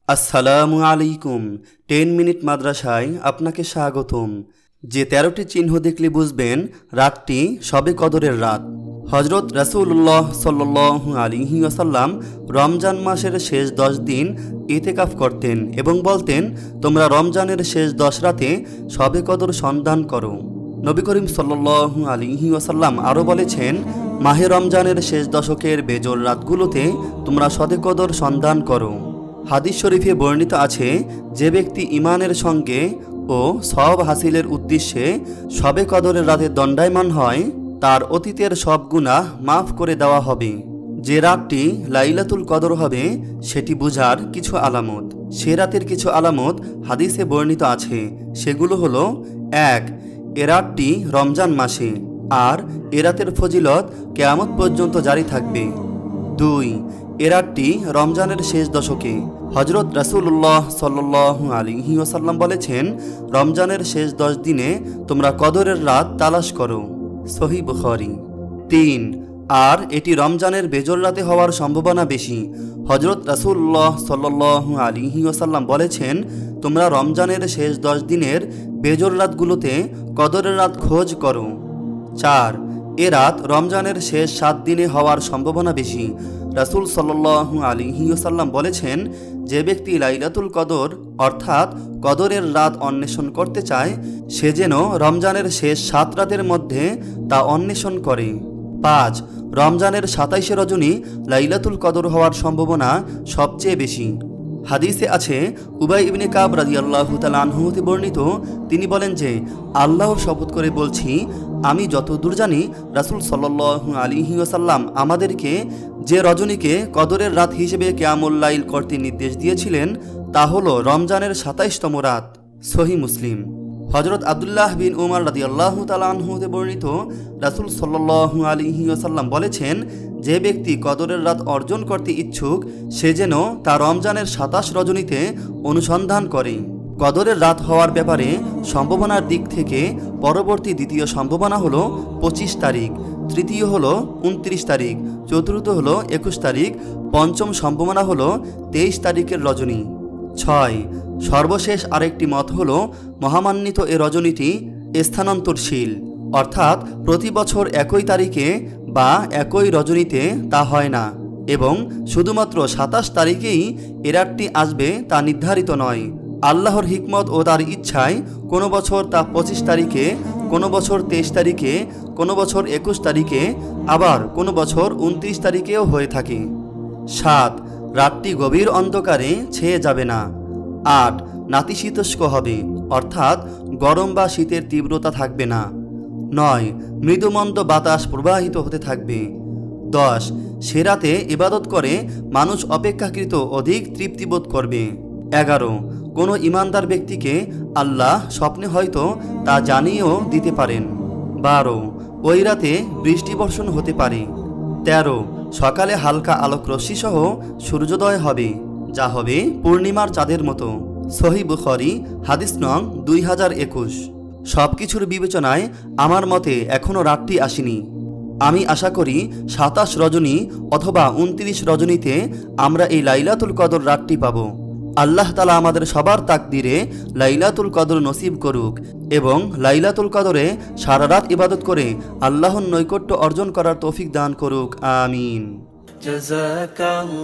আসসালামু আলাইকুম। 10 মিনিট মাদ্রাসায় আপনাকে স্বাগতম। যে 13টি চিহ্ন দেখলে বুঝবেন রাতটি শবে কদরের রাত। হজরত রাসূলুল্লাহ সাল্লাল্লাহু আলাইহি ওয়াসাল্লাম রমজান মাসের শেষ 10 দিন ইতিকাফ করতেন এবং বলতেন, তোমরা রমজানের শেষ 10 রাতে শবে কদর সন্ধান করো। নবী করিম সাল্লাল্লাহু আলাইহি ওয়াসাল্লাম আরও বলেছেন, মাহে রমজানের শেষ দশকের বেজোর রাতগুলোতে তোমরা শবে কদর সন্ধান করো। হাদিস শরীফে বর্ণিত আছে, যে ব্যক্তি ঈমানের সঙ্গে ও সওয়াব হাসিলের উদ্দেশ্যে শবে কদরের রাতে দণ্ডায়মান হয়, তার অতীতের সব গুনাহ মাফ করে দেওয়া হবে। যে রাতটি লাইলাতুল কদর হবে সেটি বুঝার কিছু আলামত। সে রাতের কিছু আলামত হাদিসে বর্ণিত আছে। সেগুলো হলো: 1. এ রাতটি রমজান মাসে, আর এ রাতের ফজিলত কিয়ামত পর্যন্ত জারি থাকবে। 2. এ রাতটি রমজানের শেষ দশকে। হজরত রাসূলুল্লাহ সাল্লাল্লাহু আলাইহি ওয়াসাল্লাম বলেছেন, রমজানের শেষ 10 দিনে তোমরা কদরের রাত তালাশ করো। সহিহ বুখারী। 3. আর এটি রমজানের বেজর রাতে হওয়ার সম্ভাবনা বেশি। হজরত রাসূলুল্লাহ সাল্লাল্লাহু আলাইহি ওয়াসাল্লাম বলেছেন, তোমরা রমজানের শেষ 10 দিনের বেজর রাতগুলোতে কদরের রাত খোঁজ করো। 4. এ রাত রমজানের শেষ 7 দিনে হওয়ার সম্ভাবনা বেশি। রাসূল সাল্লাল্লাহু আলাইহি ওয়াসাল্লাম বলেছেন, যে ব্যক্তি লাইলাতুল কদর অর্থাৎ কদরের রাত অন্বেষণ করতে চায়, সে যেন রমজানের শেষ 7 রাতের মধ্যে তা অন্বেষণ করে। 5. রমজানের 27 রজনী লাইলাতুল কদর হওয়ার সম্ভাবনা সবচেয়ে বেশি। হাদিসে আছে, উবাই ইবনে কাব রাদিয়াল্লাহু তাআলা আনহু হতে বর্ণিত, তিনি বলেন যে, আল্লাহর শপথ করে বলছি, আমি যতদূর জানি রাসূল সাল্লাল্লাহু আলাইহি ওয়াসাল্লাম আমাদেরকে যে রজনীকে কদরের রাত হিসেবে কিয়ামুল লাইল করতে নির্দেশ দিয়েছিলেন তা হলো রমজানের 27তম রাত। সহিহ মুসলিম। হজরত আব্দুল্লাহ বিন উমর রাদিয়াল্লাহু তাআলা আনহু হতে বর্ণিত, রাসূল সাল্লাল্লাহু আলাইহি ওয়াসাল্লাম বলেছেন, যে ব্যক্তি কদরের রাত অর্জন করতে ইচ্ছুক, সে যেন তা রমজানের 27 রজনীতে অনুসন্ধান করে। কদরের রাত হওয়ার ব্যাপারে সম্ভাবনার দিক থেকে পরবর্তী দ্বিতীয় সম্ভাবনা হলো 25 তারিখ, তৃতীয় হলো 29 তারিখ, চতুর্থ হলো 21 তারিখ, পঞ্চম সম্ভাবনা হলো 23 তারিখের রজনী। 6. সর্বশেষ আরেকটি মত হলো, মহামান্বিত এ রজনীটি স্থানান্তরশীল, অর্থাৎ প্রতি বছর একই তারিখে বা একই রজনীতে তা হয় না, এবং শুধুমাত্র 27 তারিখেই এ রাতটি আসবে তা নির্ধারিত নয়। আল্লাহর হিকমত ও তার ইচ্ছায় কোনো বছর তা 25 তারিখে, কোনো বছর 23 তারিখে, কোনো বছর 21 তারিখে, আবার কোনো বছর 29 তারিখেও হয়ে থাকে। 7. রাতটি গভীর অন্ধকারে ছেয়ে যাবে না। 8. নাতিশীতোষ্ণ হবে, অর্থাৎ গরম বা শীতের তীব্রতা থাকবে না। 9. মৃদুমন্দ বাতাস প্রবাহিত হতে থাকবে। 10. সে রাতে ইবাদত করে মানুষ অপেক্ষাকৃত অধিক তৃপ্তিবোধ করবে। 11. কোনো ইমানদার ব্যক্তিকে আল্লাহ স্বপ্নে হয়তো তা জানিয়েও দিতে পারেন। 12. ওই রাতে বৃষ্টি বর্ষণ হতে পারে। 13. সকালে হালকা আলোক রশ্মি সহ সূর্যোদয় হবে, যা হবে পূর্ণিমার চাঁদের মতো। সহিহ বুখারী, হাদিস নং 2021। সব কিছুর বিবেচনায় আমার মতে এখনও রাতটি আসেনি। আমি আশা করি 27 রজনী অথবা 29 রজনীতে আমরা এই লাইলাতুল কদর রাতটি পাব। আল্লাহ তাআলা আমাদের সবার তাকদিরে লাইলাতুল কদর নসিব করুক এবং লাইলাতুল কদরে সারা রাত ইবাদত করে আল্লাহর নৈকট্য অর্জন করার তৌফিক দান করুক। আমিন। জাযাকাল্লাহ।